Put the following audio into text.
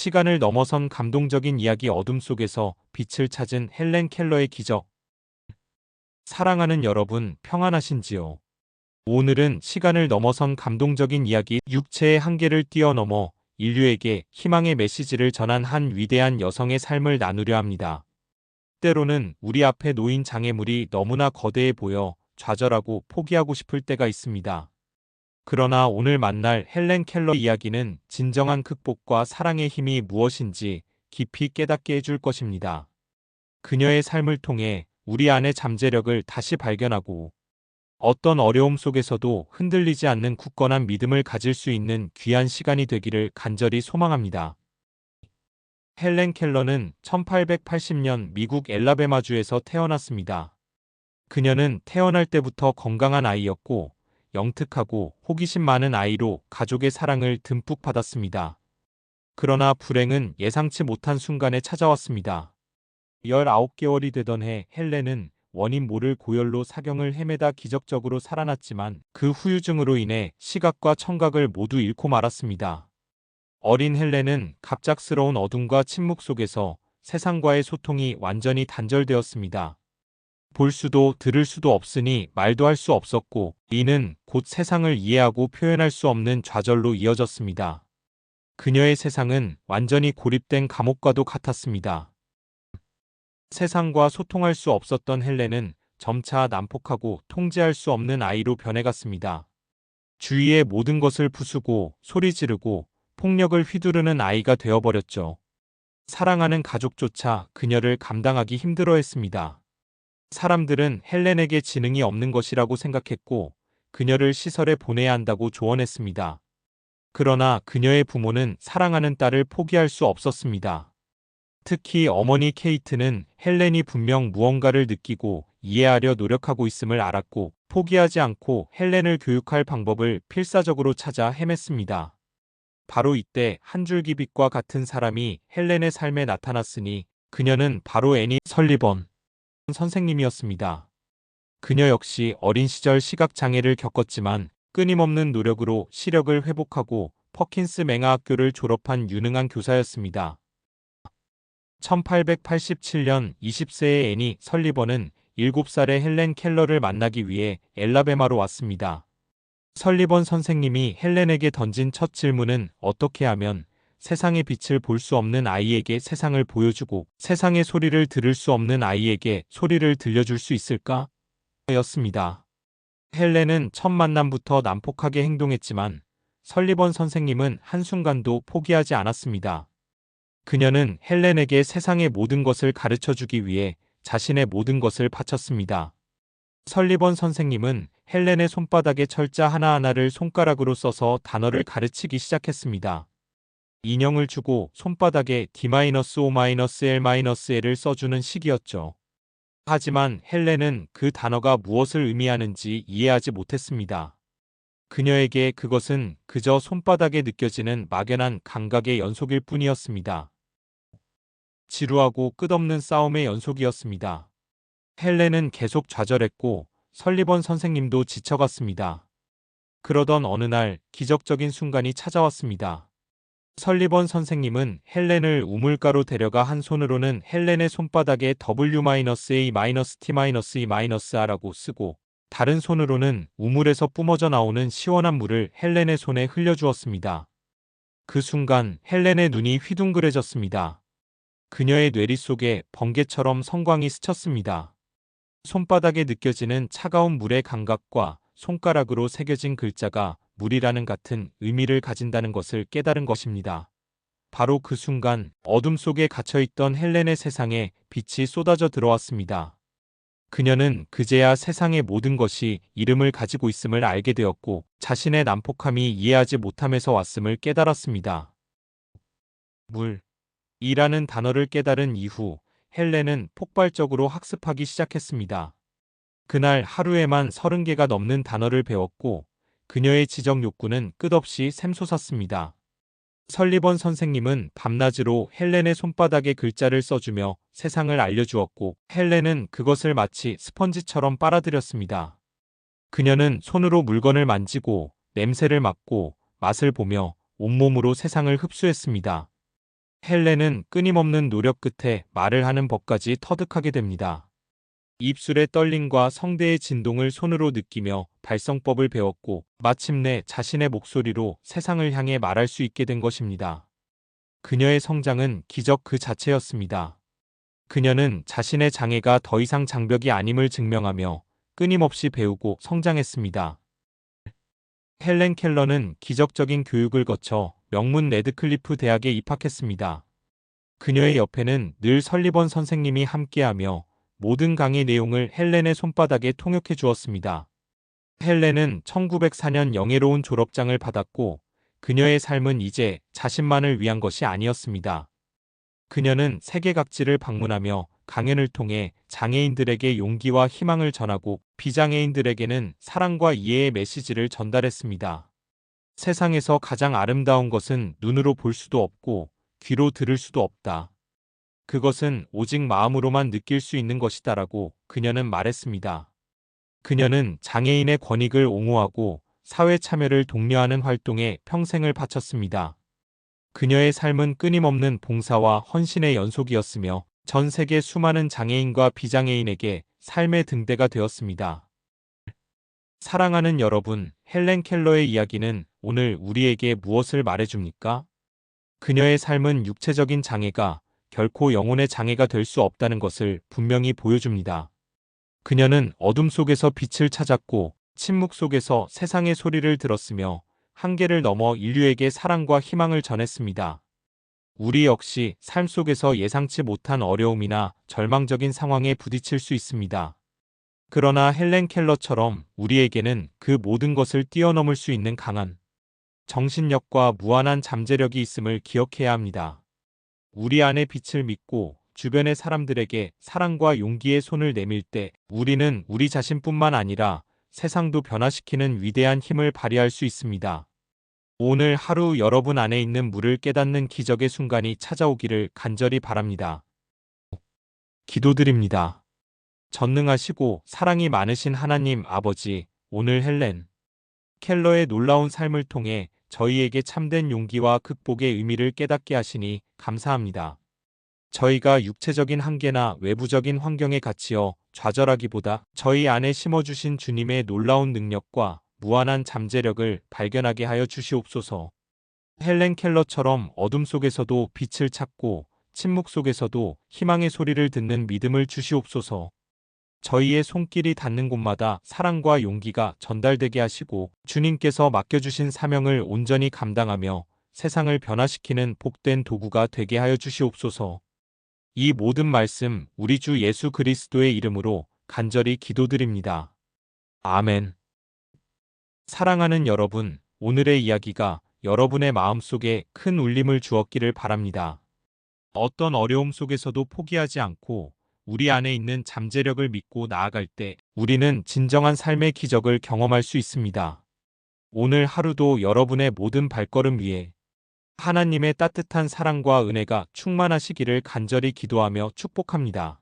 시간을 넘어선 감동적인 이야기 어둠 속에서 빛을 찾은 헬렌 켈러의 기적. 사랑하는 여러분, 평안하신지요? 오늘은 시간을 넘어선 감동적인 이야기 육체의 한계를 뛰어넘어 인류에게 희망의 메시지를 전한 한 위대한 여성의 삶을 나누려 합니다. 때로는 우리 앞에 놓인 장애물이 너무나 거대해 보여 좌절하고 포기하고 싶을 때가 있습니다. 그러나 오늘 만날 헬렌 켈러 이야기는 진정한 극복과 사랑의 힘이 무엇인지 깊이 깨닫게 해줄 것입니다. 그녀의 삶을 통해 우리 안의 잠재력을 다시 발견하고 어떤 어려움 속에서도 흔들리지 않는 굳건한 믿음을 가질 수 있는 귀한 시간이 되기를 간절히 소망합니다. 헬렌 켈러는 1880년 미국 엘라베마주에서 태어났습니다. 그녀는 태어날 때부터 건강한 아이였고 영특하고 호기심 많은 아이로 가족의 사랑을 듬뿍 받았습니다. 그러나 불행은 예상치 못한 순간에 찾아왔습니다. 19개월이 되던 해 헬렌은 원인 모를 고열로 사경을 헤매다 기적적으로 살아났지만 그 후유증으로 인해 시각과 청각을 모두 잃고 말았습니다. 어린 헬렌은 갑작스러운 어둠과 침묵 속에서 세상과의 소통이 완전히 단절되었습니다. 볼 수도 들을 수도 없으니 말도 할 수 없었고 이는 곧 세상을 이해하고 표현할 수 없는 좌절로 이어졌습니다. 그녀의 세상은 완전히 고립된 감옥과도 같았습니다. 세상과 소통할 수 없었던 헬렌은 점차 난폭하고 통제할 수 없는 아이로 변해갔습니다. 주위의 모든 것을 부수고 소리 지르고 폭력을 휘두르는 아이가 되어버렸죠. 사랑하는 가족조차 그녀를 감당하기 힘들어했습니다. 사람들은 헬렌에게 지능이 없는 것이라고 생각했고 그녀를 시설에 보내야 한다고 조언했습니다. 그러나 그녀의 부모는 사랑하는 딸을 포기할 수 없었습니다. 특히 어머니 케이트는 헬렌이 분명 무언가를 느끼고 이해하려 노력하고 있음을 알았고 포기하지 않고 헬렌을 교육할 방법을 필사적으로 찾아 헤맸습니다. 바로 이때 한 줄기 빛과 같은 사람이 헬렌의 삶에 나타났으니 그녀는 바로 애니 설리번 선생님이었습니다. 그녀 역시 어린 시절 시각장애를 겪었지만 끊임없는 노력으로 시력을 회복하고 퍼킨스 맹아학교를 졸업한 유능한 교사였습니다. 1887년 20세의 애니 설리번은 7살의 헬렌 켈러를 만나기 위해 엘라베마로 왔습니다. 설리번 선생님이 헬렌에게 던진 첫 질문은 어떻게 하면 세상의 빛을 볼 수 없는 아이에게 세상을 보여주고 세상의 소리를 들을 수 없는 아이에게 소리를 들려줄 수 있을까? 였습니다. 헬렌은 첫 만남부터 난폭하게 행동했지만 설리번 선생님은 한순간도 포기하지 않았습니다. 그녀는 헬렌에게 세상의 모든 것을 가르쳐주기 위해 자신의 모든 것을 바쳤습니다. 설리번 선생님은 헬렌의 손바닥에 철자 하나하나를 손가락으로 써서 단어를 가르치기 시작했습니다. 인형을 주고 손바닥에 D-O-L-L을 써주는 식이었죠. 하지만 헬렌은 그 단어가 무엇을 의미하는지 이해하지 못했습니다. 그녀에게 그것은 그저 손바닥에 느껴지는 막연한 감각의 연속일 뿐이었습니다. 지루하고 끝없는 싸움의 연속이었습니다. 헬렌은 계속 좌절했고 설리번 선생님도 지쳐갔습니다. 그러던 어느 날 기적적인 순간이 찾아왔습니다. 설리번 선생님은 헬렌을 우물가로 데려가 한 손으로는 헬렌의 손바닥에 W-A-T-E-R라고 쓰고 다른 손으로는 우물에서 뿜어져 나오는 시원한 물을 헬렌의 손에 흘려주었습니다. 그 순간 헬렌의 눈이 휘둥그레졌습니다. 그녀의 뇌리 속에 번개처럼 성광이 스쳤습니다. 손바닥에 느껴지는 차가운 물의 감각과 손가락으로 새겨진 글자가 물이라는 같은 의미를 가진다는 것을 깨달은 것입니다. 바로 그 순간 어둠 속에 갇혀있던 헬렌의 세상에 빛이 쏟아져 들어왔습니다. 그녀는 그제야 세상의 모든 것이 이름을 가지고 있음을 알게 되었고 자신의 난폭함이 이해하지 못함에서 왔음을 깨달았습니다. 이라는 단어를 깨달은 이후 헬렌은 폭발적으로 학습하기 시작했습니다. 그날 하루에만 30개가 넘는 단어를 배웠고 그녀의 지적 욕구는 끝없이 샘솟았습니다. 설리번 선생님은 밤낮으로 헬렌의 손바닥에 글자를 써주며 세상을 알려주었고 헬렌은 그것을 마치 스펀지처럼 빨아들였습니다. 그녀는 손으로 물건을 만지고 냄새를 맡고 맛을 보며 온몸으로 세상을 흡수했습니다. 헬렌은 끊임없는 노력 끝에 말을 하는 법까지 터득하게 됩니다. 입술의 떨림과 성대의 진동을 손으로 느끼며 발성법을 배웠고 마침내 자신의 목소리로 세상을 향해 말할 수 있게 된 것입니다. 그녀의 성장은 기적 그 자체였습니다. 그녀는 자신의 장애가 더 이상 장벽이 아님을 증명하며 끊임없이 배우고 성장했습니다. 헬렌 켈러는 기적적인 교육을 거쳐 명문 레드클리프 대학에 입학했습니다. 그녀의 옆에는 늘 설리번 선생님이 함께하며 모든 강의 내용을 헬렌의 손바닥에 통역해 주었습니다. 헬렌은 1904년 영예로운 졸업장을 받았고 그녀의 삶은 이제 자신만을 위한 것이 아니었습니다. 그녀는 세계 각지를 방문하며 강연을 통해 장애인들에게 용기와 희망을 전하고 비장애인들에게는 사랑과 이해의 메시지를 전달했습니다. 세상에서 가장 아름다운 것은 눈으로 볼 수도 없고 귀로 들을 수도 없다. 그것은 오직 마음으로만 느낄 수 있는 것이다라고 그녀는 말했습니다. 그녀는 장애인의 권익을 옹호하고 사회 참여를 독려하는 활동에 평생을 바쳤습니다. 그녀의 삶은 끊임없는 봉사와 헌신의 연속이었으며 전 세계 수많은 장애인과 비장애인에게 삶의 등대가 되었습니다. 사랑하는 여러분, 헬렌 켈러의 이야기는 오늘 우리에게 무엇을 말해줍니까? 그녀의 삶은 육체적인 장애가 결코 영혼의 장애가 될 수 없다는 것을 분명히 보여줍니다. 그녀는 어둠 속에서 빛을 찾았고 침묵 속에서 세상의 소리를 들었으며 한계를 넘어 인류에게 사랑과 희망을 전했습니다. 우리 역시 삶 속에서 예상치 못한 어려움이나 절망적인 상황에 부딪힐 수 있습니다. 그러나 헬렌 켈러처럼 우리에게는 그 모든 것을 뛰어넘을 수 있는 강한 정신력과 무한한 잠재력이 있음을 기억해야 합니다. 우리 안의 빛을 믿고 주변의 사람들에게 사랑과 용기의 손을 내밀 때 우리는 우리 자신뿐만 아니라 세상도 변화시키는 위대한 힘을 발휘할 수 있습니다. 오늘 하루 여러분 안에 있는 물을 깨닫는 기적의 순간이 찾아오기를 간절히 바랍니다. 기도드립니다. 전능하시고 사랑이 많으신 하나님 아버지, 오늘 헬렌 켈러의 놀라운 삶을 통해 저희에게 참된 용기와 극복의 의미를 깨닫게 하시니 감사합니다. 저희가 육체적인 한계나 외부적인 환경에 갇히어 좌절하기보다 저희 안에 심어주신 주님의 놀라운 능력과 무한한 잠재력을 발견하게 하여 주시옵소서. 헬렌 켈러처럼 어둠 속에서도 빛을 찾고 침묵 속에서도 희망의 소리를 듣는 믿음을 주시옵소서. 저희의 손길이 닿는 곳마다 사랑과 용기가 전달되게 하시고 주님께서 맡겨주신 사명을 온전히 감당하며 세상을 변화시키는 복된 도구가 되게 하여 주시옵소서. 이 모든 말씀 우리 주 예수 그리스도의 이름으로 간절히 기도드립니다. 아멘. 사랑하는 여러분, 오늘의 이야기가 여러분의 마음속에 큰 울림을 주었기를 바랍니다. 어떤 어려움 속에서도 포기하지 않고 우리 안에 있는 잠재력을 믿고 나아갈 때 우리는 진정한 삶의 기적을 경험할 수 있습니다. 오늘 하루도 여러분의 모든 발걸음 위에 하나님의 따뜻한 사랑과 은혜가 충만하시기를 간절히 기도하며 축복합니다.